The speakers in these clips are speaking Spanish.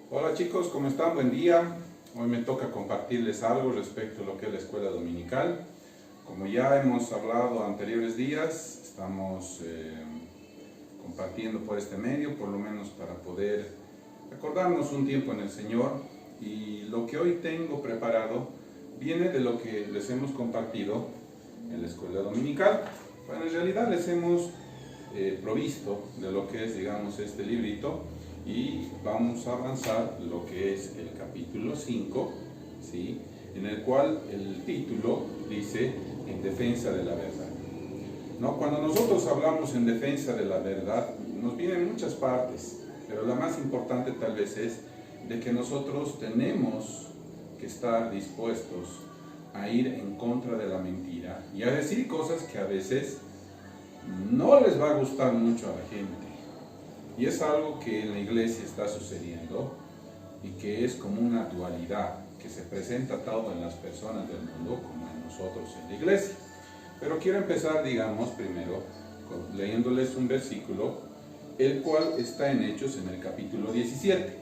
Hola chicos, ¿cómo están? Buen día. Hoy me toca compartirles algo respecto a lo que es la escuela dominical. Como ya hemos hablado anteriores días, estamos compartiendo por este medio, por lo menos para poder recordarnos un tiempo en el Señor. Y lo que hoy tengo preparado viene de lo que les hemos compartido en la escuela dominical. Bueno, en realidad les hemos provisto de lo que es, digamos, este librito. Y vamos a avanzar lo que es el capítulo 5, ¿sí? En el cual el título dice en defensa de la verdad. ¿No? Cuando nosotros hablamos en defensa de la verdad, nos vienen muchas partes, pero la más importante tal vez es de que nosotros tenemos que estar dispuestos a ir en contra de la mentira y a decir cosas que a veces no les va a gustar mucho a la gente. Y es algo que en la iglesia está sucediendo y que es como una dualidad que se presenta tanto en las personas del mundo como en nosotros en la iglesia. Pero quiero empezar, digamos, primero leyéndoles un versículo, el cual está en Hechos en el capítulo 17.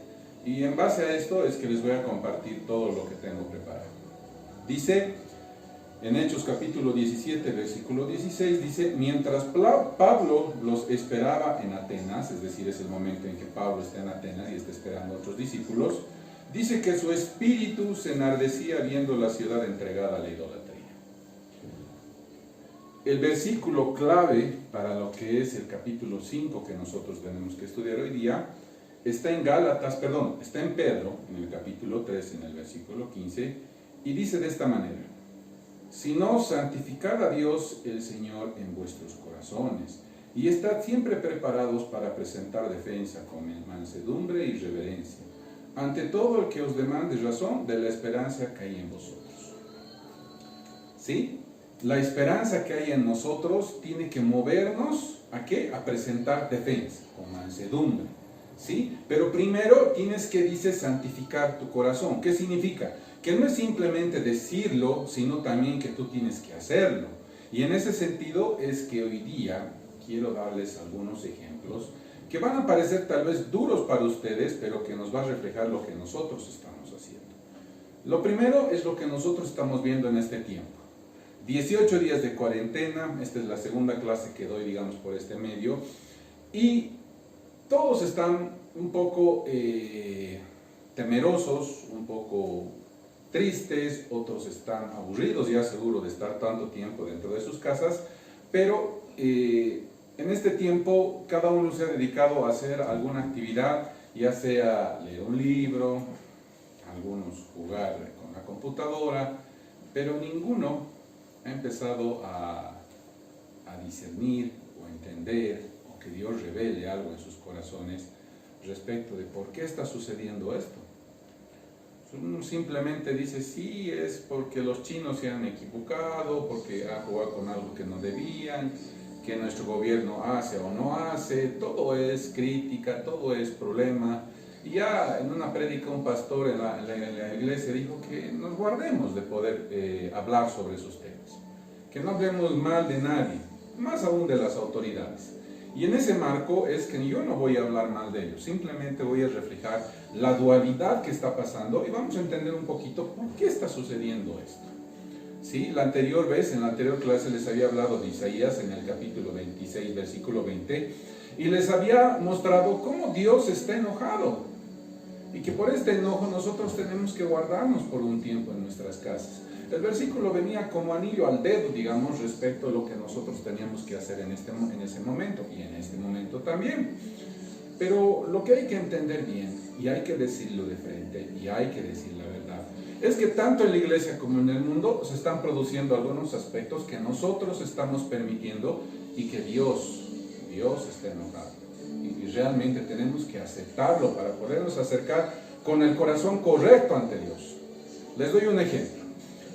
Y en base a esto es que les voy a compartir todo lo que tengo preparado. Dice en Hechos capítulo 17, versículo 16, dice: mientras Pablo los esperaba en Atenas, es decir, es el momento en que Pablo está en Atenas y está esperando a otros discípulos, dice que su espíritu se enardecía viendo la ciudad entregada a la idolatría. El versículo clave para lo que es el capítulo 5 que nosotros tenemos que estudiar hoy día está en está en Pedro, en el capítulo 3, en el versículo 15, y dice de esta manera: sino santificad a Dios el Señor en vuestros corazones, y estad siempre preparados para presentar defensa con mansedumbre y reverencia, ante todo el que os demande razón de la esperanza que hay en vosotros. ¿Sí? La esperanza que hay en nosotros tiene que movernos, ¿a qué? A presentar defensa, con mansedumbre. ¿Sí? Pero primero tienes que, dice, santificar tu corazón. ¿Qué significa? Que no es simplemente decirlo, sino también que tú tienes que hacerlo. Y en ese sentido es que hoy día quiero darles algunos ejemplos que van a parecer tal vez duros para ustedes, pero que nos va a reflejar lo que nosotros estamos haciendo. Lo primero es lo que nosotros estamos viendo en este tiempo. 18 días de cuarentena, esta es la segunda clase que doy, digamos, por este medio, y todos están un poco temerosos, un poco tristes, otros están aburridos ya seguro de estar tanto tiempo dentro de sus casas, pero en este tiempo cada uno se ha dedicado a hacer alguna actividad, ya sea leer un libro, algunos jugar con la computadora, pero ninguno ha empezado a discernir o a entender o que Dios revele algo en sus corazones respecto de por qué está sucediendo esto. Uno simplemente dice, sí, es porque los chinos se han equivocado, porque han jugado con algo que no debían, que nuestro gobierno hace o no hace, todo es crítica, todo es problema. Y ya en una prédica un pastor en la iglesia dijo que nos guardemos de poder hablar sobre esos temas, que no hablemos mal de nadie, más aún de las autoridades. Y en ese marco es que yo no voy a hablar mal de ellos, simplemente voy a reflejar la dualidad que está pasando y vamos a entender un poquito por qué está sucediendo esto. ¿Sí? En la anterior clase les había hablado de Isaías en el capítulo 26, versículo 20, y les había mostrado cómo Dios está enojado y que por este enojo nosotros tenemos que guardarnos por un tiempo en nuestras casas. El versículo venía como anillo al dedo, digamos, respecto a lo que nosotros teníamos que hacer en ese momento y en este momento también. Pero lo que hay que entender bien, y hay que decirlo de frente, y hay que decir la verdad, es que tanto en la iglesia como en el mundo se están produciendo algunos aspectos que nosotros estamos permitiendo y que Dios está enojado. Y realmente tenemos que aceptarlo para podernos acercar con el corazón correcto ante Dios. Les doy un ejemplo.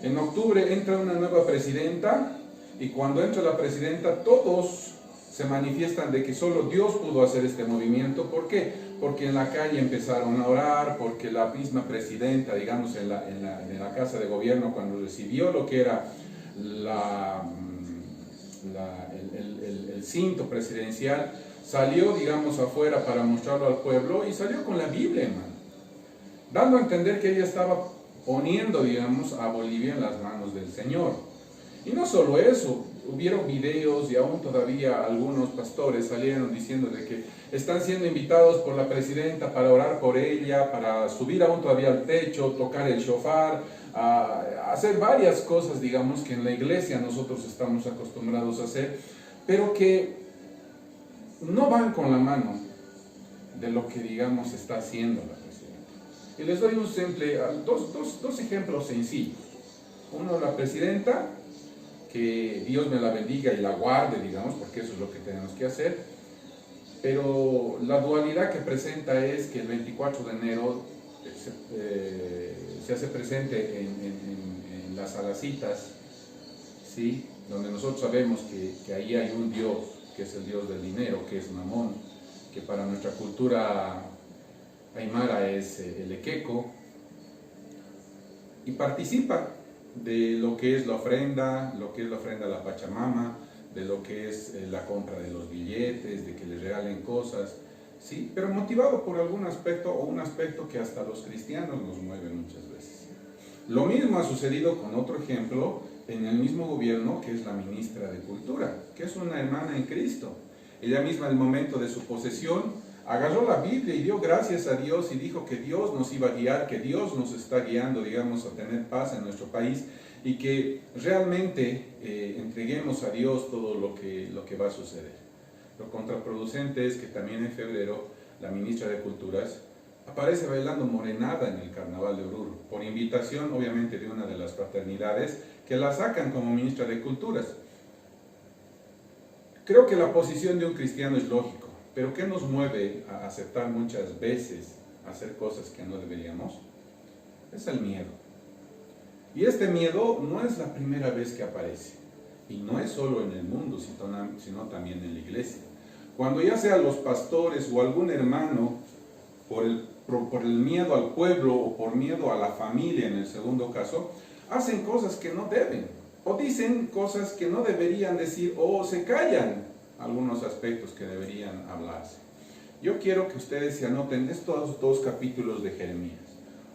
En octubre entra una nueva presidenta y cuando entra la presidenta todos se manifiestan de que solo Dios pudo hacer este movimiento. ¿Por qué? Porque en la calle empezaron a orar, porque la misma presidenta, digamos, en la casa de gobierno, cuando recibió lo que era el cinto presidencial, salió, digamos, afuera para mostrarlo al pueblo y salió con la Biblia, hermano. dando a entender que ella estaba poniendo, digamos, a Bolivia en las manos del Señor. Y no solo eso, hubieron videos y aún todavía algunos pastores salieron diciendo de que están siendo invitados por la presidenta para orar por ella, para subir aún todavía al techo, tocar el shofar, a hacer varias cosas, digamos, que en la iglesia nosotros estamos acostumbrados a hacer, pero que no van con la mano de lo que, digamos, está haciendo la presidenta. Y les doy dos ejemplos sencillos. Uno, la presidenta, que Dios me la bendiga y la guarde, digamos, porque eso es lo que tenemos que hacer, pero la dualidad que presenta es que el 24 de enero se hace presente en las alacitas, ¿sí? Donde nosotros sabemos que ahí hay un Dios, que es el Dios del dinero, que es Mamón, que para nuestra cultura aymara es el equeco, y participa de lo que es la ofrenda, a la Pachamama, de lo que es la compra de los billetes, de que le regalen cosas, ¿sí? Pero motivado por algún aspecto o un aspecto que hasta los cristianos nos mueve muchas veces. Lo mismo ha sucedido con otro ejemplo en el mismo gobierno, que es la ministra de Cultura, que es una hermana en Cristo. Ella misma, en el momento de su posesión, agarró la Biblia y dio gracias a Dios y dijo que Dios nos iba a guiar, que Dios nos está guiando, digamos, a tener paz en nuestro país y que realmente entreguemos a Dios todo lo que va a suceder. Lo contraproducente es que también en febrero la ministra de Culturas aparece bailando morenada en el Carnaval de Oruro, por invitación obviamente de una de las fraternidades que la sacan como ministra de Culturas. Creo que la posición de un cristiano es lógico, pero ¿qué nos mueve a aceptar muchas veces hacer cosas que no deberíamos? Es el miedo. Y este miedo no es la primera vez que aparece, y no es solo en el mundo, sino también en la iglesia. Cuando ya sea los pastores o algún hermano, por el miedo al pueblo o por miedo a la familia en el segundo caso, hacen cosas que no deben, o dicen cosas que no deberían decir, o se callan algunos aspectos que deberían hablarse. Yo quiero que ustedes se anoten estos dos capítulos de Jeremías.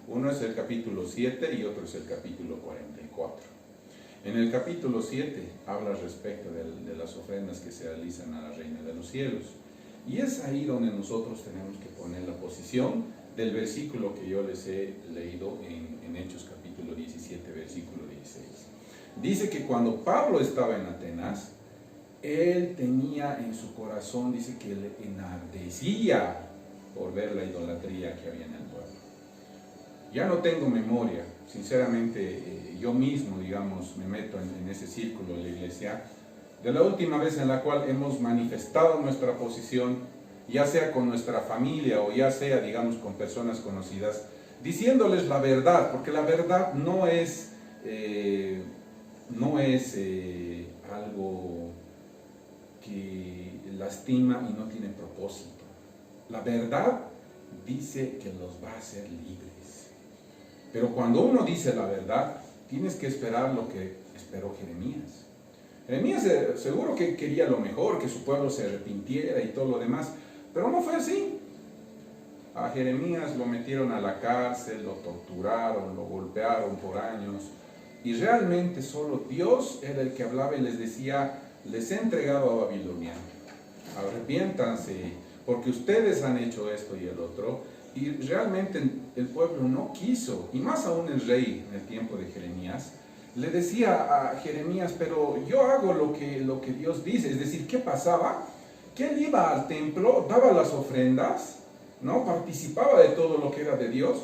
Uno es el capítulo 7 y otro es el capítulo 44. En el capítulo 7 habla respecto de las ofrendas que se realizan a la Reina de los Cielos. Y es ahí donde nosotros tenemos que poner la posición del versículo que yo les he leído en Hechos capítulo 17, versículo 16. Dice que cuando Pablo estaba en Atenas, él tenía en su corazón, dice que le enardecía por ver la idolatría que había en el pueblo. Ya no tengo memoria, sinceramente yo mismo, digamos, me meto en ese círculo de la iglesia, de la última vez en la cual hemos manifestado nuestra posición, ya sea con nuestra familia o ya sea, digamos, con personas conocidas, diciéndoles la verdad, porque la verdad no es algo que lastima y no tiene propósito. La verdad dice que los va a hacer libres. Pero cuando uno dice la verdad, tienes que esperar lo que esperó Jeremías. Jeremías seguro que quería lo mejor, que su pueblo se arrepintiera y todo lo demás, pero no fue así. A Jeremías lo metieron a la cárcel, lo torturaron, lo golpearon por años, y realmente solo Dios era el que hablaba y les decía: les he entregado a Babilonia, arrepiéntanse, porque ustedes han hecho esto y el otro. Y realmente el pueblo no quiso, y más aún el rey en el tiempo de Jeremías, le decía a Jeremías: pero yo hago lo que Dios dice. Es decir, ¿qué pasaba? Que él iba al templo, daba las ofrendas, ¿no? Participaba de todo lo que era de Dios,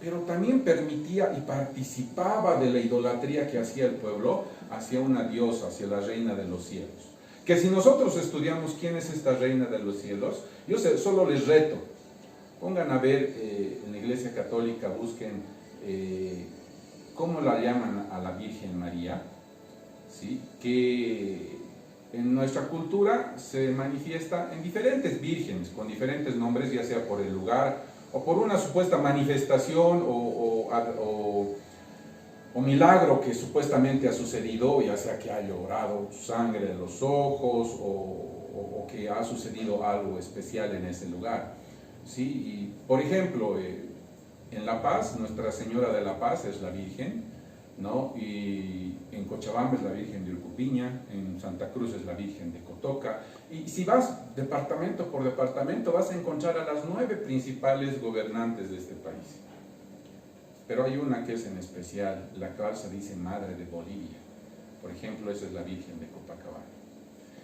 pero también permitía y participaba de la idolatría que hacía el pueblo hacia una diosa, hacia la Reina de los Cielos. Que si nosotros estudiamos quién es esta Reina de los Cielos, yo solo les reto, pongan a ver en la Iglesia Católica, busquen cómo la llaman a la Virgen María, ¿sí? Que en nuestra cultura se manifiesta en diferentes vírgenes, con diferentes nombres, ya sea por el lugar o por una supuesta manifestación o milagro que supuestamente ha sucedido, ya sea que ha llorado sangre de los ojos o que ha sucedido algo especial en ese lugar, ¿sí? Y, por ejemplo, En La Paz, Nuestra Señora de la Paz es la Virgen, ¿no? Y en Cochabamba es la Virgen de Urcupiña, en Santa Cruz es la Virgen de Cotoca. Y si vas departamento por departamento, vas a encontrar a las 9 principales gobernantes de este país. Pero hay una que es en especial, la cual se dice Madre de Bolivia. Por ejemplo, esa es la Virgen de Copacabana.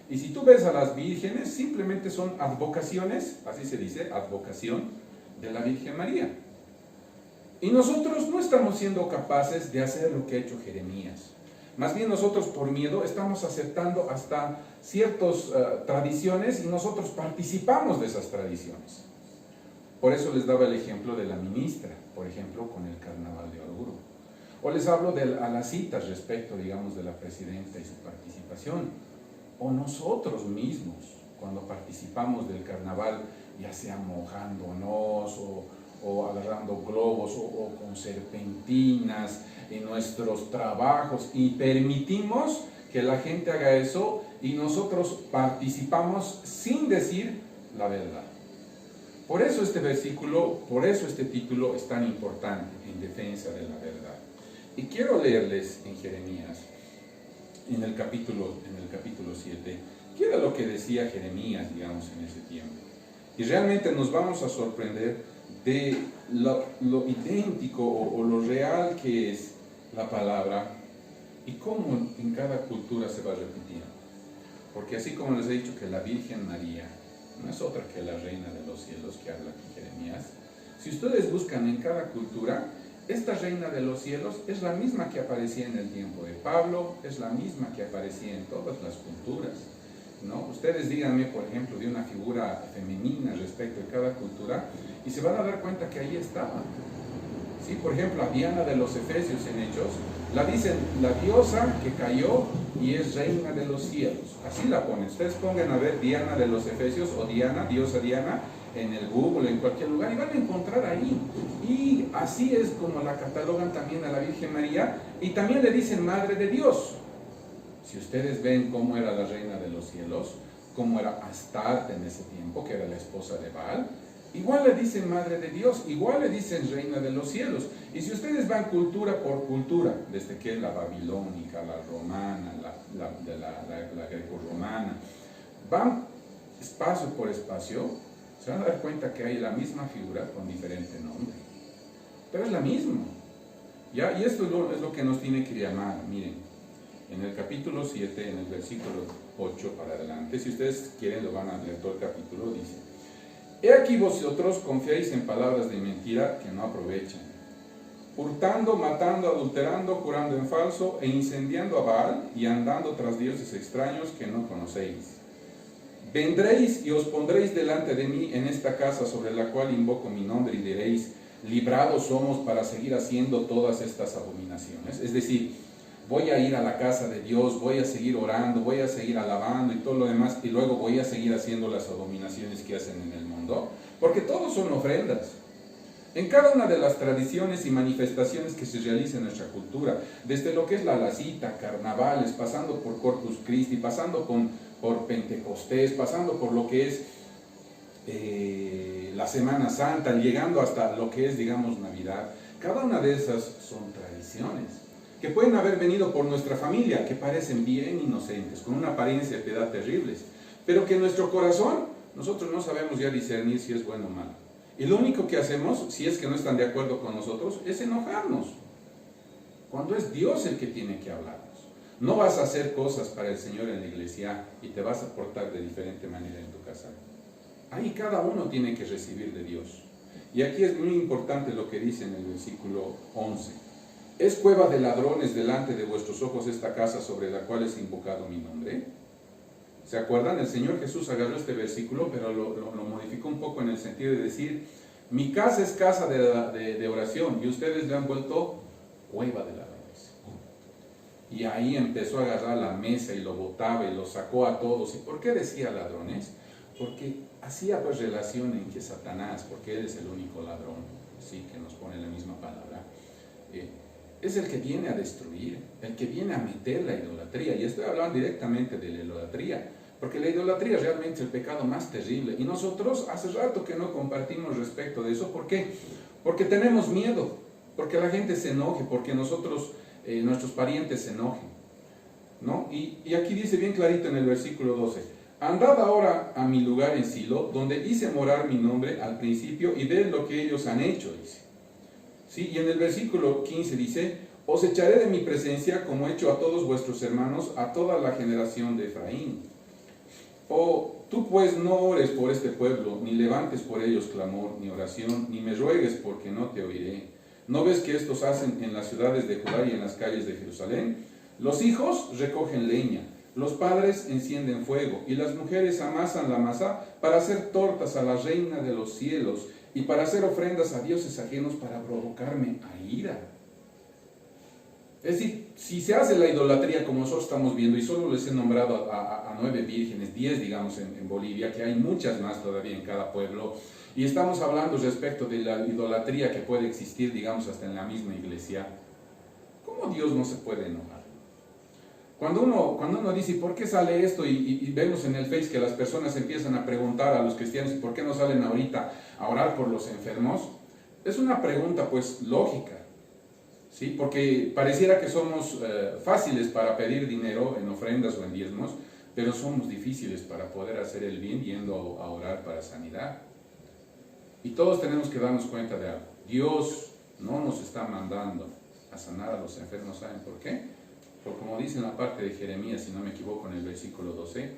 Y si tú ves a las vírgenes, simplemente son advocaciones, así se dice, advocación de la Virgen María. Y nosotros no estamos siendo capaces de hacer lo que ha hecho Jeremías. Más bien nosotros por miedo estamos aceptando hasta ciertas tradiciones y nosotros participamos de esas tradiciones. Por eso les daba el ejemplo de la ministra, por ejemplo, con el Carnaval de Oruro. O les hablo a las citas respecto, digamos, de la presidenta y su participación. O nosotros mismos, cuando participamos del carnaval, ya sea mojándonos o agarrando globos o con serpentinas en nuestros trabajos y permitimos que la gente haga eso y nosotros participamos sin decir la verdad. Por eso este versículo, por eso este título es tan importante, en defensa de la verdad. Y quiero leerles en Jeremías, en el capítulo 7, qué era lo que decía Jeremías, digamos, en ese tiempo. Y realmente nos vamos a sorprender de lo idéntico o lo real que es la palabra y cómo en cada cultura se va repitiendo. Porque así como les he dicho que la Virgen María no es otra que la Reina de los Cielos que habla aquí Jeremías, si ustedes buscan en cada cultura, esta Reina de los Cielos es la misma que aparecía en el tiempo de Pablo, es la misma que aparecía en todas las culturas, ¿no? Ustedes díganme, por ejemplo, de una figura femenina respecto de cada cultura y se van a dar cuenta que ahí estaba. ¿Sí? Por ejemplo, a Diana de los Efesios en Hechos, la dicen la diosa que cayó y es Reina de los Cielos. Así la ponen. Ustedes pongan a ver Diana de los Efesios o Diana, diosa Diana, en el Google, en cualquier lugar, y van a encontrar ahí. Y así es como la catalogan también a la Virgen María, y también le dicen Madre de Dios. Si ustedes ven cómo era la Reina de los Cielos, cómo era Astarte en ese tiempo, que era la esposa de Baal, igual le dicen Madre de Dios, igual le dicen Reina de los Cielos. Y si ustedes van cultura por cultura, desde que es la babilónica, la romana, la greco-romana, van espacio por espacio, se van a dar cuenta que hay la misma figura con diferente nombre. Pero es la misma. ¿Ya? Y esto es lo que nos tiene que llamar. Miren, en el capítulo 7, en el versículo 8 para adelante, si ustedes quieren lo van a leer todo el capítulo, dice: He aquí vosotros confiáis en palabras de mentira que no aprovechan, hurtando, matando, adulterando, jurando en falso e incendiando a Baal y andando tras dioses extraños que no conocéis. Vendréis y os pondréis delante de mí en esta casa sobre la cual invoco mi nombre y diréis: librados somos para seguir haciendo todas estas abominaciones. Es decir, voy a ir a la casa de Dios, voy a seguir orando, voy a seguir alabando y todo lo demás, y luego voy a seguir haciendo las abominaciones que hacen en el mundo, porque todos son ofrendas. En cada una de las tradiciones y manifestaciones que se realizan en nuestra cultura, desde lo que es la lacita, carnavales, pasando por Corpus Christi, pasando por Pentecostés, pasando por lo que es la Semana Santa, llegando hasta lo que es, digamos, Navidad, cada una de esas son tradiciones que pueden haber venido por nuestra familia, que parecen bien inocentes, con una apariencia de piedad terribles, pero que en nuestro corazón nosotros no sabemos ya discernir si es bueno o malo. Y lo único que hacemos, si es que no están de acuerdo con nosotros, es enojarnos, cuando es Dios el que tiene que hablarnos. No vas a hacer cosas para el Señor en la iglesia y te vas a portar de diferente manera en tu casa. Ahí cada uno tiene que recibir de Dios. Y aquí es muy importante lo que dice en el versículo 11. ¿Es cueva de ladrones delante de vuestros ojos esta casa sobre la cual es invocado mi nombre? ¿Se acuerdan? El Señor Jesús agarró este versículo, pero lo modificó un poco en el sentido de decir: mi casa es casa de oración, y ustedes le han vuelto cueva de ladrones. Y ahí empezó a agarrar la mesa y lo botaba y lo sacó a todos. ¿Y por qué decía ladrones? Porque hacía pues relación en que Satanás, porque él es el único ladrón, sí, que nos pone la misma palabra, es el que viene a destruir, el que viene a meter la idolatría. Y estoy hablando directamente de la idolatría, porque la idolatría es realmente el pecado más terrible. Y nosotros hace rato que no compartimos respecto de eso. ¿Por qué? Porque tenemos miedo, porque la gente se enoje, porque nosotros, nuestros parientes se enojen, ¿no? Y aquí dice bien clarito en el versículo 12, andad ahora a mi lugar en Silo, donde hice morar mi nombre al principio, y ved lo que ellos han hecho, dice. ¿Sí? Y en el versículo 15 dice, os echaré de mi presencia como he hecho a todos vuestros hermanos, a toda la generación de Efraín. Oh, tú pues no ores por este pueblo, ni levantes por ellos clamor, ni oración, ni me ruegues porque no te oiré. ¿No ves que estos hacen en las ciudades de Judá y en las calles de Jerusalén? Los hijos recogen leña, los padres encienden fuego, y las mujeres amasan la masa para hacer tortas a la reina de los cielos, y para hacer ofrendas a dioses ajenos para provocarme a ira. Es decir, si se hace la idolatría como nosotros estamos viendo, y solo les he nombrado a 9 vírgenes, 10 digamos en Bolivia, que hay muchas más todavía en cada pueblo, y estamos hablando respecto de la idolatría que puede existir, digamos, hasta en la misma iglesia, ¿cómo Dios no se puede enojar? Cuando uno dice, ¿por qué sale esto? Y vemos en el Face que las personas empiezan a preguntar a los cristianos, ¿por qué no salen ahorita a orar por los enfermos? Es una pregunta pues lógica. ¿Sí? Porque pareciera que somos fáciles para pedir dinero en ofrendas o en diezmos, pero somos difíciles para poder hacer el bien yendo a orar para sanidad. Y todos tenemos que darnos cuenta de algo. Dios no nos está mandando a sanar a los enfermos, ¿saben por qué? Porque como dice en la parte de Jeremías, si no me equivoco en el versículo 12,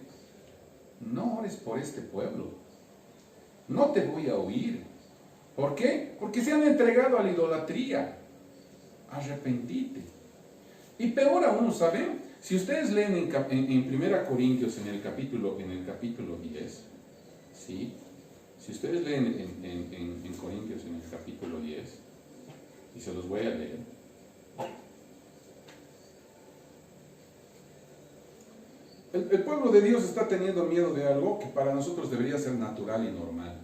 no ores por este pueblo, no te voy a oír. ¿Por qué? Porque se han entregado a la idolatría. Arrepentite. Y peor aún, ¿saben? Si ustedes leen en 1 Corintios en el capítulo 10, ¿sí? Si ustedes leen en Corintios en el capítulo 10, y se los voy a leer, el pueblo de Dios está teniendo miedo de algo que para nosotros debería ser natural y normal.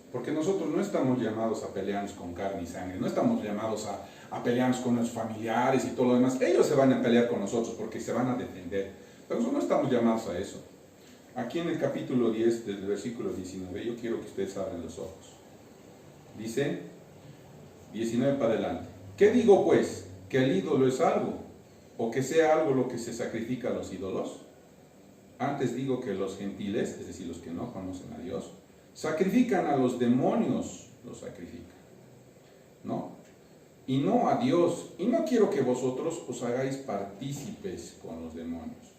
Porque nosotros no estamos llamados a pelearnos con carne y sangre, no estamos llamados a pelearnos con nuestros familiares y todo lo demás. Ellos se van a pelear con nosotros porque se van a defender, pero nosotros no estamos llamados a eso. Aquí en el capítulo 10, del versículo 19, yo quiero que ustedes abran los ojos. Dice, 19 para adelante. ¿Qué digo pues? ¿Que el ídolo es algo? ¿O que sea algo lo que se sacrifica a los ídolos? Antes digo que los gentiles, es decir, los que no conocen a Dios, sacrifican a los demonios, los sacrifican, ¿no? Y no a Dios. Y no quiero que vosotros os hagáis partícipes con los demonios.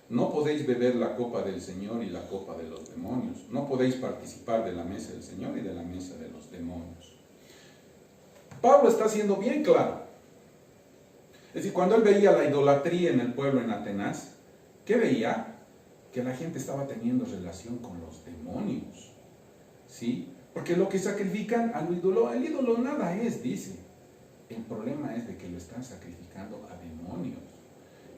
No podéis beber la copa del Señor y la copa de los demonios. No podéis participar de la mesa del Señor y de la mesa de los demonios. Pablo está siendo bien claro. Es decir, cuando él veía la idolatría en el pueblo en Atenas, ¿qué veía? Que la gente estaba teniendo relación con los demonios. ¿Sí? Porque lo que sacrifican al ídolo, el ídolo nada es, dice. El problema es de que lo están sacrificando a demonios.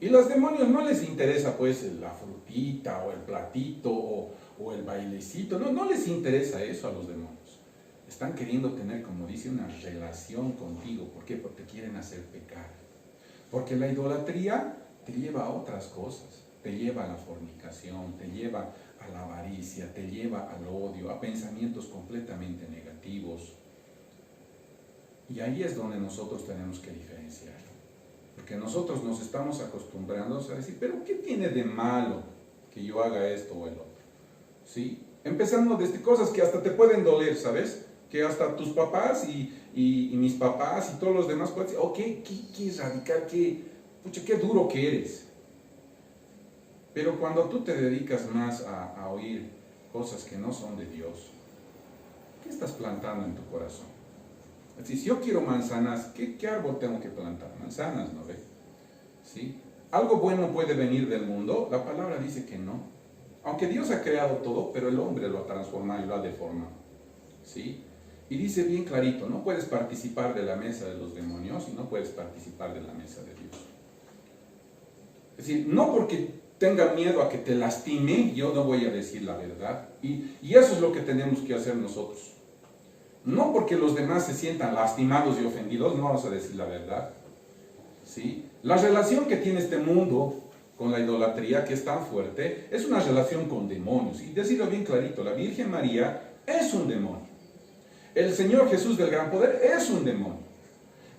Y a los demonios no les interesa pues la frutita o el platito o el bailecito. No les interesa eso a los demonios. Están queriendo tener, como dice, una relación contigo. ¿Por qué? Porque te quieren hacer pecar. Porque la idolatría te lleva a otras cosas. Te lleva a la fornicación, te lleva a la avaricia, te lleva al odio, a pensamientos completamente negativos. Y ahí es donde nosotros tenemos que diferenciar. Porque nosotros nos estamos acostumbrando a decir, pero ¿qué tiene de malo que yo haga esto o el otro? ¿Sí? Empezando desde cosas que hasta te pueden doler, ¿sabes? Que hasta tus papás y mis papás y todos los demás pueden decir, oh, qué radical, qué duro que eres. Pero cuando tú te dedicas más a oír cosas que no son de Dios, ¿qué estás plantando en tu corazón? Es decir, si yo quiero manzanas, ¿qué árbol tengo que plantar? Manzanas, ¿no ve? ¿Sí? ¿Algo bueno puede venir del mundo? La palabra dice que no. Aunque Dios ha creado todo, pero el hombre lo ha transformado y lo ha deformado. ¿Sí? Y dice bien clarito, no puedes participar de la mesa de los demonios y no puedes participar de la mesa de Dios. Es decir, no porque tenga miedo a que te lastime, yo no voy a decir la verdad. Y eso es lo que tenemos que hacer nosotros. No porque los demás se sientan lastimados y ofendidos, no vamos a decir la verdad. ¿Sí? La relación que tiene este mundo con la idolatría, que es tan fuerte, es una relación con demonios. Y decirlo bien clarito, la Virgen María es un demonio. El Señor Jesús del gran poder es un demonio.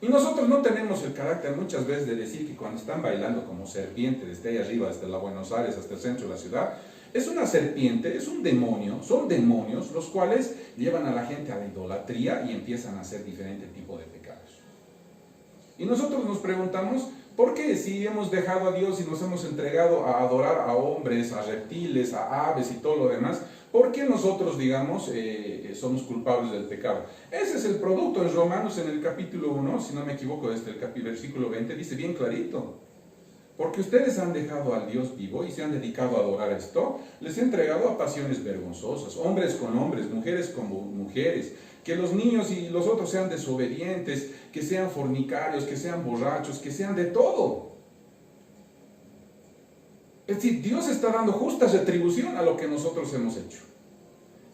Y nosotros no tenemos el carácter muchas veces de decir que cuando están bailando como serpiente desde ahí arriba, desde la Buenos Aires hasta el centro de la ciudad, es una serpiente, es un demonio, son demonios los cuales llevan a la gente a la idolatría y empiezan a hacer diferente tipo de pecados. Y nosotros nos preguntamos, ¿por qué si hemos dejado a Dios y nos hemos entregado a adorar a hombres, a reptiles, a aves y todo lo demás? ¿Por qué nosotros, digamos, somos culpables del pecado? Ese es el producto. En Romanos, en el capítulo 1, si no me equivoco, desde el versículo 20, dice bien clarito. Porque ustedes han dejado al Dios vivo y se han dedicado a adorar esto, les he entregado a pasiones vergonzosas, hombres con hombres, mujeres con mujeres, que los niños y los otros sean desobedientes, que sean fornicarios, que sean borrachos, que sean de todo. Es decir, Dios está dando justa retribución a lo que nosotros hemos hecho.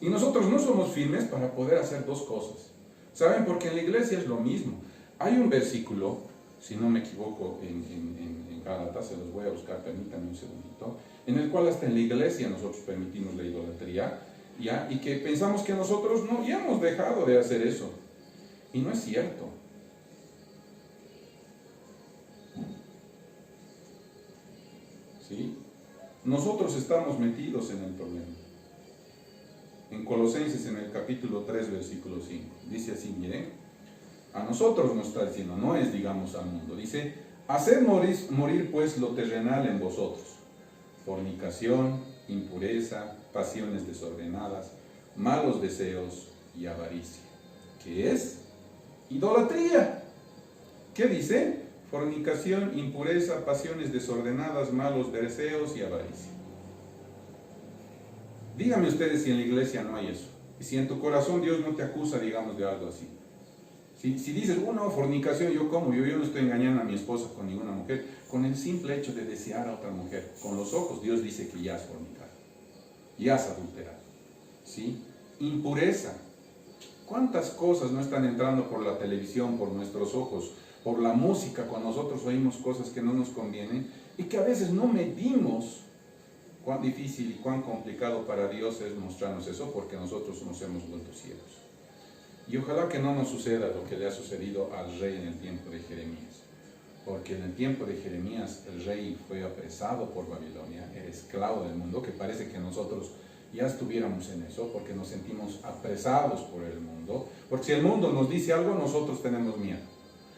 Y nosotros no somos firmes para poder hacer dos cosas. ¿Saben? Porque en la iglesia es lo mismo. Hay un versículo, si no me equivoco, en Gálatas, se los voy a buscar, permítanme un segundito, en el cual hasta en la iglesia nosotros permitimos la idolatría, ¿ya? Y que pensamos que nosotros no, ya hemos dejado de hacer eso. Y no es cierto. ¿Sí? Nosotros estamos metidos en el problema. En Colosenses, en el capítulo 3, versículo 5, dice así, miren, a nosotros nos está diciendo, no es, digamos, al mundo, dice, haced morir pues lo terrenal en vosotros, fornicación, impureza, pasiones desordenadas, malos deseos y avaricia, que es idolatría. ¿Qué dice? Fornicación, impureza, pasiones desordenadas, malos deseos y avaricia. Díganme ustedes si en la iglesia no hay eso. Y si en tu corazón Dios no te acusa, digamos, de algo así. Si dices, no, fornicación, yo no estoy engañando a mi esposa con ninguna mujer. Con el simple hecho de desear a otra mujer, con los ojos, Dios dice que ya has fornicado, ya has adulterado. ¿Sí? Impureza. ¿Cuántas cosas no están entrando por la televisión, por nuestros ojos, por la música, cuando nosotros oímos cosas que no nos convienen y que a veces no medimos cuán difícil y cuán complicado para Dios es mostrarnos eso, porque nosotros nos hemos vuelto ciegos? Y ojalá que no nos suceda lo que le ha sucedido al rey en el tiempo de Jeremías, porque en el tiempo de Jeremías el rey fue apresado por Babilonia, era esclavo del mundo, que parece que nosotros ya estuviéramos en eso, porque nos sentimos apresados por el mundo, porque si el mundo nos dice algo, nosotros tenemos miedo.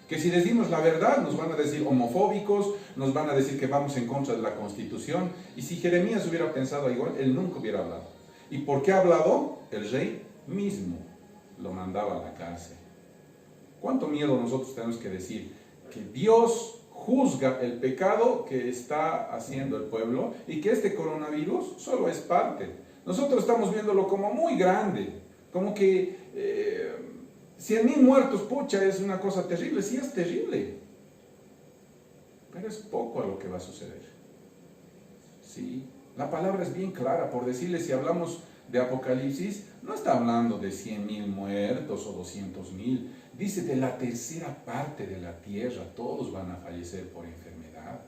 Que si decimos la verdad, nos van a decir homofóbicos, nos van a decir que vamos en contra de la Constitución, y si Jeremías hubiera pensado igual, él nunca hubiera hablado. ¿Y por qué ha hablado? El rey mismo lo mandaba a la cárcel. ¿Cuánto miedo nosotros tenemos que decir? Que Dios juzga el pecado que está haciendo el pueblo y que este coronavirus solo es parte. Nosotros estamos viéndolo como muy grande, como que 100,000 muertos, pucha, es una cosa terrible. Sí, es terrible, pero es poco a lo que va a suceder. Sí, la palabra es bien clara, por decirle, si hablamos de Apocalipsis, no está hablando de 100,000 muertos o 200,000, dice de la tercera parte de la tierra, todos van a fallecer por enfermedad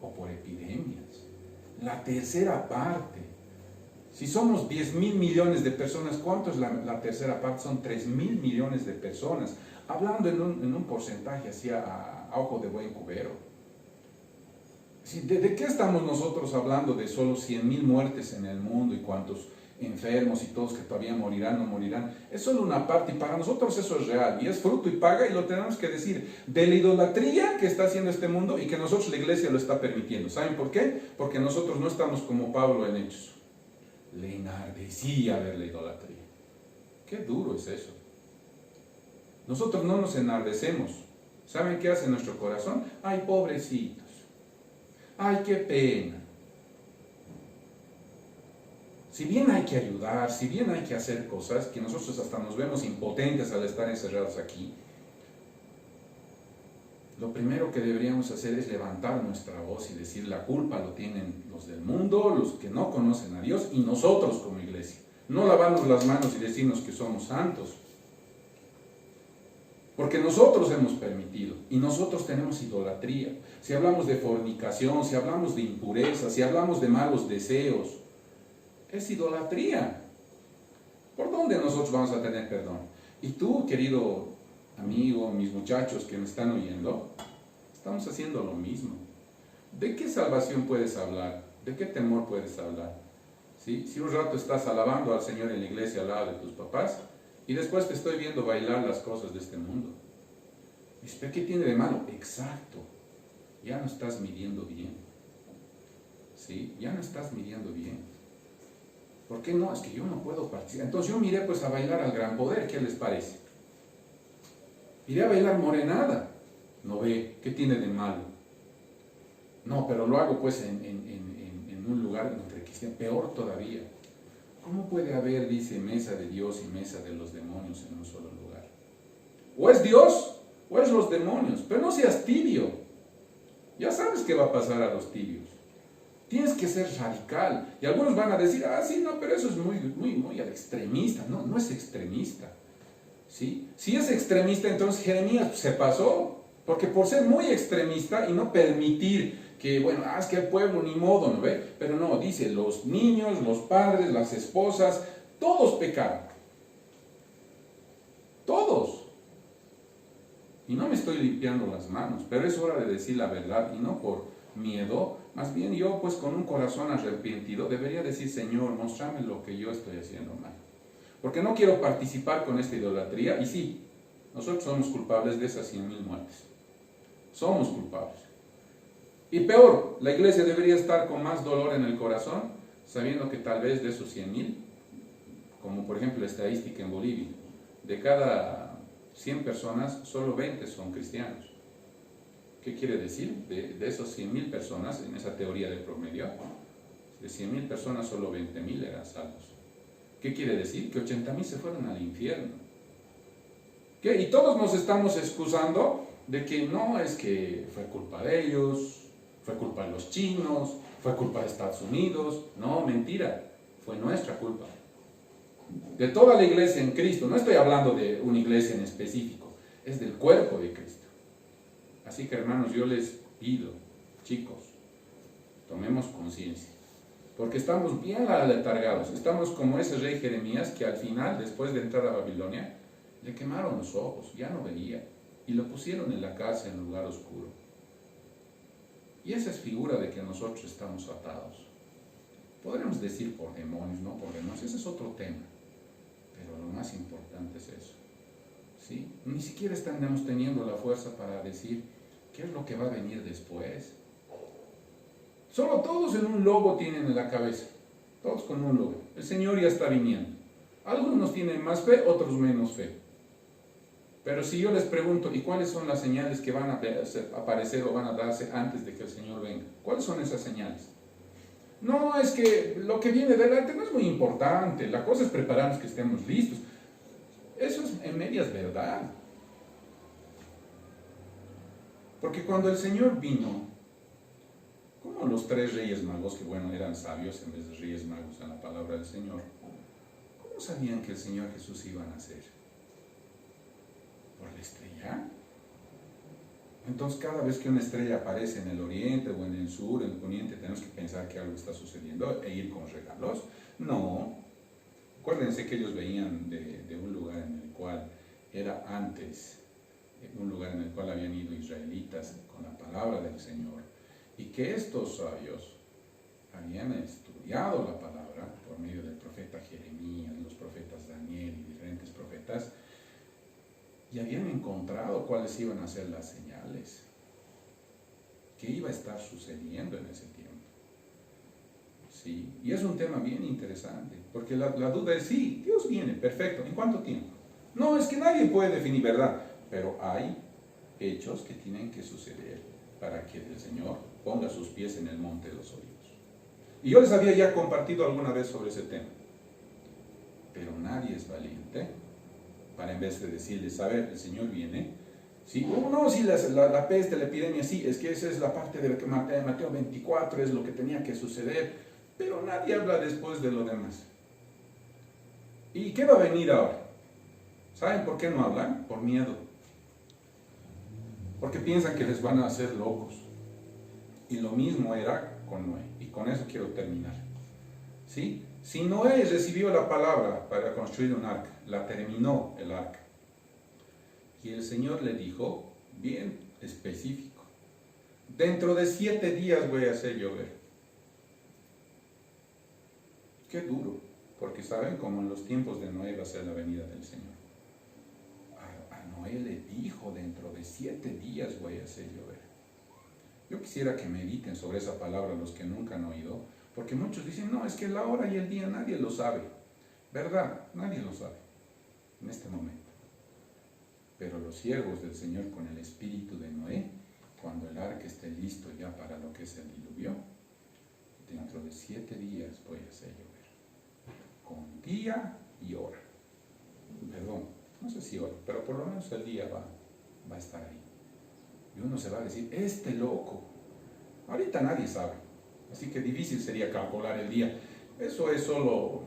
o por epidemias. La tercera parte. Si somos 10,000 millones de personas, ¿cuánto es la tercera parte? Son 3,000 millones de personas, hablando en un porcentaje así a ojo de buen cubero. ¿De qué estamos nosotros hablando? De solo 100,000 muertes en el mundo y cuántos enfermos y todos que todavía morirán, no morirán. Es solo una parte y para nosotros eso es real y es fruto y paga, y lo tenemos que decir, de la idolatría que está haciendo este mundo y que nosotros, la iglesia, lo está permitiendo. ¿Saben por qué? Porque nosotros no estamos como Pablo en Hechos. Le enardecía ver la idolatría. Qué duro es eso. Nosotros no nos enardecemos. ¿Saben qué hace nuestro corazón? Ay, pobrecitos. Ay, qué pena. Si bien hay que ayudar, si bien hay que hacer cosas, que nosotros hasta nos vemos impotentes al estar encerrados aquí, lo primero que deberíamos hacer es levantar nuestra voz y decir, la culpa lo tienen los del mundo, los que no conocen a Dios, y nosotros como iglesia. No lavarnos las manos y decirnos que somos santos, porque nosotros hemos permitido, y nosotros tenemos idolatría. Si hablamos de fornicación, si hablamos de impureza, si hablamos de malos deseos, es idolatría. ¿Por dónde nosotros vamos a tener perdón? Y tú, querido amigo, mis muchachos que me están oyendo, estamos haciendo lo mismo. ¿De qué salvación puedes hablar? ¿De qué temor puedes hablar? ¿Sí? Si un rato estás alabando al Señor en la iglesia al lado de tus papás y después te estoy viendo bailar las cosas de este mundo. Dices, ¿qué tiene de malo? Exacto. Ya no estás midiendo bien. ¿Sí? Ya no estás midiendo bien. ¿Por qué no? Es que yo no puedo participar. Entonces yo miré pues a bailar al gran poder, ¿qué les parece? Iré a bailar morenada. No ve, ¿qué tiene de malo? No, pero lo hago pues en un lugar entre cristianos, peor todavía. ¿Cómo puede haber, dice, mesa de Dios y mesa de los demonios en un solo lugar? O es Dios o es los demonios, pero no seas tibio. Ya sabes qué va a pasar a los tibios. Tienes que ser radical. Y algunos van a decir, sí, no, pero eso es muy extremista. No, no es extremista. ¿Sí? Si es extremista, entonces Jeremías se pasó. Porque por ser muy extremista y no permitir que, bueno, es que el pueblo ni modo, ¿no ve? Pero no, dice, los niños, los padres, las esposas, todos pecaron. Todos. Y no me estoy limpiando las manos, pero es hora de decir la verdad y no por miedo. Más bien yo, pues con un corazón arrepentido, debería decir, Señor, mostrame lo que yo estoy haciendo mal. Porque no quiero participar con esta idolatría. Y sí, nosotros somos culpables de esas 100,000 muertes. Somos culpables. Y peor, la iglesia debería estar con más dolor en el corazón, sabiendo que tal vez de esos 100,000, como por ejemplo la estadística en Bolivia, de cada 100 personas, solo 20 son cristianos. ¿Qué quiere decir? De esos 100,000 personas, en esa teoría de promedio, de 100,000 personas, solo 20,000 eran salvos. ¿Qué quiere decir? Que 80,000 se fueron al infierno. ¿Qué? Y todos nos estamos excusando de que no, es que fue culpa de ellos, fue culpa de los chinos, fue culpa de Estados Unidos. No, mentira, fue nuestra culpa. De toda la iglesia en Cristo, no estoy hablando de una iglesia en específico, es del cuerpo de Cristo. Así que hermanos, yo les pido, chicos, tomemos conciencia, porque estamos bien aletargados, estamos como ese rey Jeremías que al final, después de entrar a Babilonia, le quemaron los ojos, ya no veía, y lo pusieron en la cárcel en un lugar oscuro. Y esa es figura de que nosotros estamos atados. Podremos decir por demonios, no por demonios, ese es otro tema, pero lo más importante es eso. ¿Sí? Ni siquiera estamos teniendo la fuerza para decir qué es lo que va a venir después. Solo todos en un logo tienen en la cabeza, todos con un logo. El Señor ya está viniendo. Algunos tienen más fe, otros menos fe. Pero si yo les pregunto, ¿y cuáles son las señales que van a aparecer o van a darse antes de que el Señor venga? ¿Cuáles son esas señales? No, es que lo que viene delante no es muy importante, la cosa es prepararnos que estemos listos. Eso es en medias verdad. Porque cuando el Señor vino, como los 3 reyes magos, que bueno, eran sabios en vez de reyes magos en la palabra del Señor, ¿cómo sabían que el Señor Jesús iba a nacer? ¿Por la estrella? Entonces cada vez que una estrella aparece en el oriente o en el sur, en el poniente, tenemos que pensar que algo está sucediendo e ir con regalos. No. Acuérdense que ellos veían de un lugar en el cual era antes, un lugar en el cual habían ido israelitas con la palabra del Señor, y que estos sabios habían estudiado la palabra por medio del profeta Jeremías, los profetas Daniel y diferentes profetas, y habían encontrado cuáles iban a ser las señales, qué iba a estar sucediendo en ese tiempo. Sí, y es un tema bien interesante, porque la duda es, sí, Dios viene, perfecto, ¿en cuánto tiempo? No, es que nadie puede definir, ¿verdad? Pero hay hechos que tienen que suceder para que el Señor ponga sus pies en el monte de los olivos. Y yo les había ya compartido alguna vez sobre ese tema, pero nadie es valiente para, en vez de decirles, a ver, el Señor viene, ¿sí? No, sí, la peste, la epidemia, sí, es que esa es la parte de Mateo 24, es lo que tenía que suceder, pero nadie habla después de lo demás. ¿Y qué va a venir ahora? ¿Saben por qué no hablan? Por miedo. Porque piensan que les van a hacer locos. Y lo mismo era con Noé. Y con eso quiero terminar. ¿Sí? Si Noé recibió la palabra para construir un arca, la terminó el arca, Y el Señor le dijo, bien específico, dentro de 7 días voy a hacer llover. Qué duro, porque saben como en los tiempos de Noé va a ser la venida del Señor. A Noé le dijo, dentro de 7 días voy a hacer llover. Yo quisiera que mediten sobre esa palabra los que nunca han oído, porque muchos dicen, no, es que la hora y el día nadie lo sabe. ¿Verdad? Nadie lo sabe en este momento. Pero los siervos del Señor con el espíritu de Noé, cuando el arca esté listo ya para lo que es el diluvio, dentro de 7 días voy a hacer llover. Con día y hora. Perdón, no sé si hora, pero por lo menos el día va a estar ahí. Y uno se va a decir, este loco. Ahorita nadie sabe. Así que difícil sería calcular el día. Eso es solo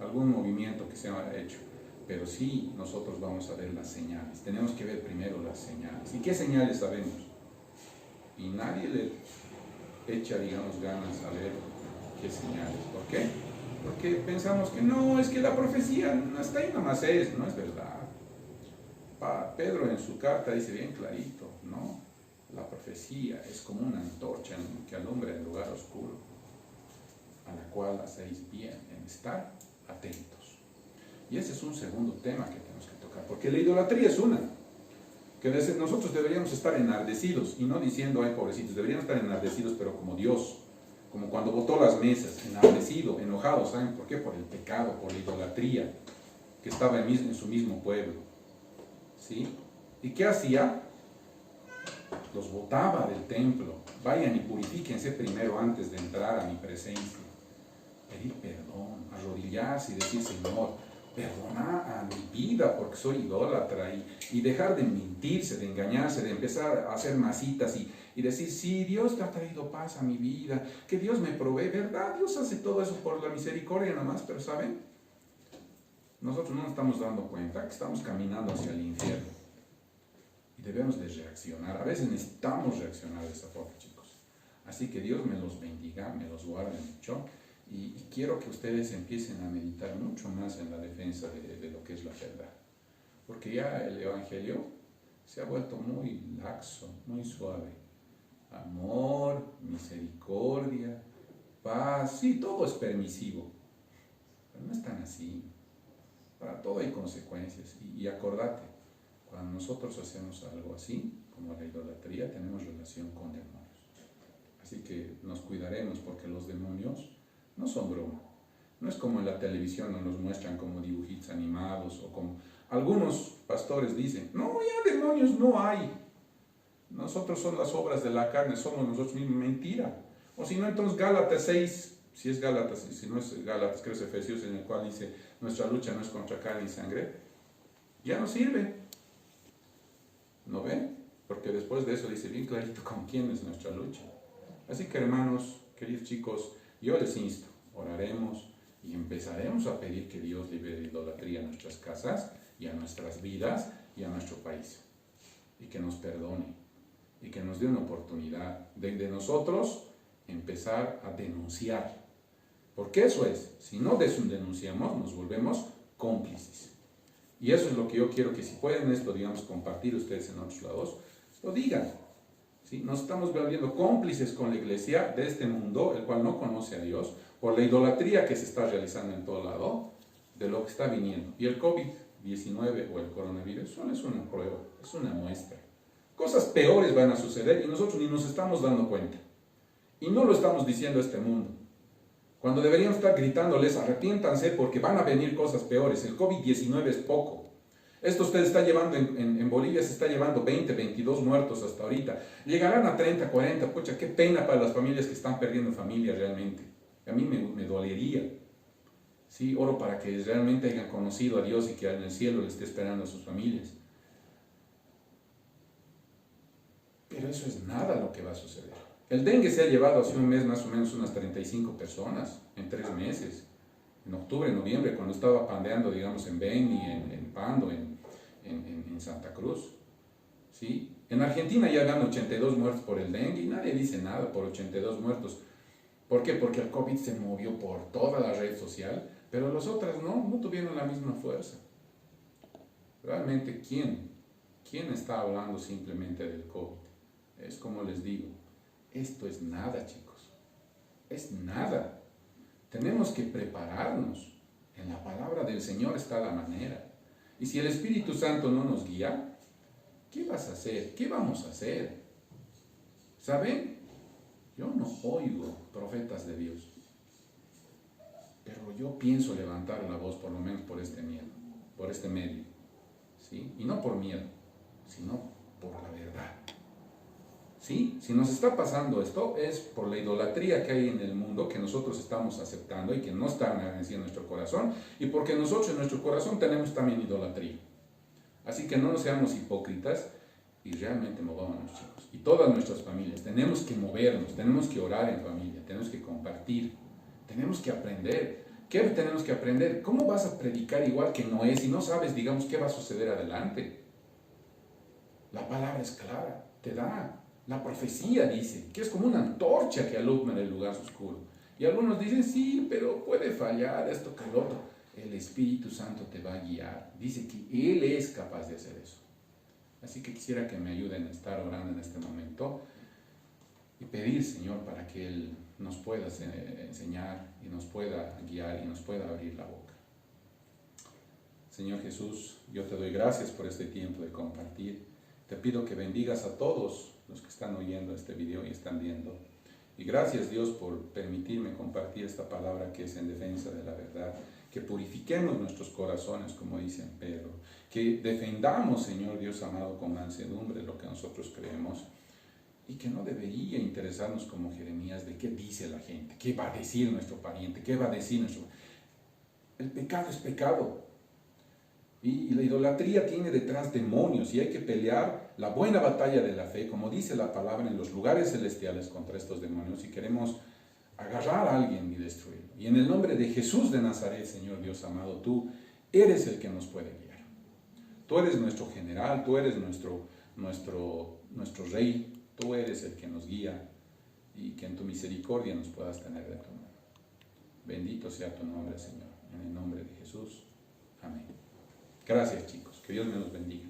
algún movimiento que se ha hecho. Pero sí, nosotros vamos a ver las señales. Tenemos que ver primero las señales. ¿Y qué señales sabemos? Y nadie le echa, digamos, ganas a ver qué señales. ¿Por qué? Porque pensamos que no, es que la profecía hasta ahí nomás es. No es verdad. Pedro en su carta dice bien clarito, ¿no? La profecía es como una antorcha que alumbra el lugar oscuro, a la cual hacéis bien en estar atentos. Y ese es un segundo tema que tenemos que tocar, porque la idolatría es una, que nosotros deberíamos estar enardecidos, y no diciendo, ay pobrecitos, deberíamos estar enardecidos, pero como Dios, como cuando botó las mesas, enardecido, enojado, ¿saben por qué? Por el pecado, por la idolatría, que estaba en su mismo pueblo. ¿Sí? ¿Y qué hacía? Los botaba del templo. Vayan y purifíquense primero antes de entrar a mi presencia. Pedir perdón, arrodillarse y decir, Señor, perdona a mi vida porque soy idólatra, y dejar de mentirse, de engañarse, de empezar a hacer masitas y decir, sí, Dios te ha traído paz a mi vida, que Dios me provee, ¿verdad? Dios hace todo eso por la misericordia nada más, pero ¿saben? Nosotros no nos estamos dando cuenta que estamos caminando hacia el infierno y debemos de reaccionar. A veces necesitamos reaccionar de esa forma, chicos. Así que Dios me los bendiga, me los guarde mucho, y quiero que ustedes empiecen a meditar mucho más en la defensa de lo que es la verdad. Porque ya el Evangelio se ha vuelto muy laxo, muy suave. Amor, misericordia, paz, sí, todo es permisivo, pero no es tan así. Para todo hay consecuencias, y acordate, cuando nosotros hacemos algo así, como la idolatría, tenemos relación con demonios. Así que nos cuidaremos, porque los demonios no son broma. No es como en la televisión nos muestran como dibujitos animados, o como algunos pastores dicen, no, ya demonios no hay. Nosotros son las obras de la carne, somos nosotros mismos. Mentira. O si no, entonces Gálatas 6, si es Gálatas, si no es Gálatas, creo que es Efesios, en el cual dice, nuestra lucha no es contra carne y sangre, ya no sirve. ¿No ven? Porque después de eso dice bien clarito con quién es nuestra lucha. Así que, hermanos, queridos chicos, yo les insto, oraremos y empezaremos a pedir que Dios libere de idolatría a nuestras casas y a nuestras vidas y a nuestro país, y que nos perdone y que nos dé una oportunidad de nosotros empezar a denunciar. Porque eso es, si no denunciamos, nos volvemos cómplices. Y eso es lo que yo quiero, que si pueden esto, digamos, compartir ustedes en otros lados, lo digan. ¿Sí? Nos estamos volviendo cómplices con la iglesia de este mundo, el cual no conoce a Dios, por la idolatría que se está realizando en todo lado, de lo que está viniendo. Y el COVID-19 o el coronavirus solo es una prueba, es una muestra. Cosas peores van a suceder y nosotros ni nos estamos dando cuenta. Y no lo estamos diciendo a este mundo. Cuando deberíamos estar gritándoles, arrepiéntanse porque van a venir cosas peores. El COVID-19 es poco. Esto usted está llevando, en Bolivia se está llevando 20, 22 muertos hasta ahorita. Llegarán a 30, 40, pucha, qué pena para las familias que están perdiendo familia realmente. A mí me dolería. Sí, oro para que realmente hayan conocido a Dios y que en el cielo le esté esperando a sus familias. Pero eso es nada lo que va a suceder. El dengue se ha llevado hace un mes más o menos unas 35 personas en 3 meses. En octubre, noviembre, cuando estaba pandeando, digamos, en Beni, en Pando, en Santa Cruz. ¿Sí? En Argentina ya habían 82 muertos por el dengue y nadie dice nada por 82 muertos. ¿Por qué? Porque el COVID se movió por toda la red social, pero las otras no tuvieron la misma fuerza. Realmente, ¿quién está hablando simplemente del COVID? Es como les digo, esto es nada, chicos. Es nada. Tenemos que prepararnos. En la palabra del Señor está la manera. Y si el Espíritu Santo no nos guía, ¿qué vas a hacer? ¿Qué vamos a hacer? ¿Saben? Yo no oigo profetas de Dios. Pero yo pienso levantar la voz por lo menos por este miedo, por este medio. ¿Sí? Y no por miedo, sino por la verdad. ¿Sí? Si nos está pasando esto es por la idolatría que hay en el mundo que nosotros estamos aceptando y que no está agradeciendo nuestro corazón, y porque nosotros en nuestro corazón tenemos también idolatría. Así que no seamos hipócritas y realmente movámonos, chicos. Y todas nuestras familias, tenemos que movernos, tenemos que orar en familia, tenemos que compartir, tenemos que aprender. ¿Qué tenemos que aprender? ¿Cómo vas a predicar igual que Noé si no sabes, digamos, qué va a suceder adelante? La palabra es clara, te da. La profecía dice que es como una antorcha que alumbra el lugar oscuro. Y algunos dicen, sí, pero puede fallar esto que el otro. El Espíritu Santo te va a guiar. Dice que Él es capaz de hacer eso. Así que quisiera que me ayuden a estar orando en este momento y pedir, Señor, para que Él nos pueda enseñar y nos pueda guiar y nos pueda abrir la boca. Señor Jesús, yo te doy gracias por este tiempo de compartir. Te pido que bendigas a todos los que están oyendo este video y están viendo. Y gracias, Dios, por permitirme compartir esta palabra que es en defensa de la verdad. Que purifiquemos nuestros corazones, como dice Pedro. Que defendamos, Señor Dios amado, con mansedumbre lo que nosotros creemos. Y que no debería interesarnos como Jeremías de qué dice la gente, qué va a decir nuestro pariente, qué va a decir nuestro... El pecado es pecado. Y la idolatría tiene detrás demonios y hay que pelear la buena batalla de la fe, como dice la palabra, en los lugares celestiales contra estos demonios, si queremos agarrar a alguien y destruirlo. Y en el nombre de Jesús de Nazaret, Señor Dios amado, tú eres el que nos puede guiar. Tú eres nuestro general, tú eres nuestro rey, tú eres el que nos guía y que en tu misericordia nos puedas tener de tu mano. Bendito sea tu nombre, Señor, en el nombre de Jesús. Amén. Gracias, chicos. Que Dios me los bendiga.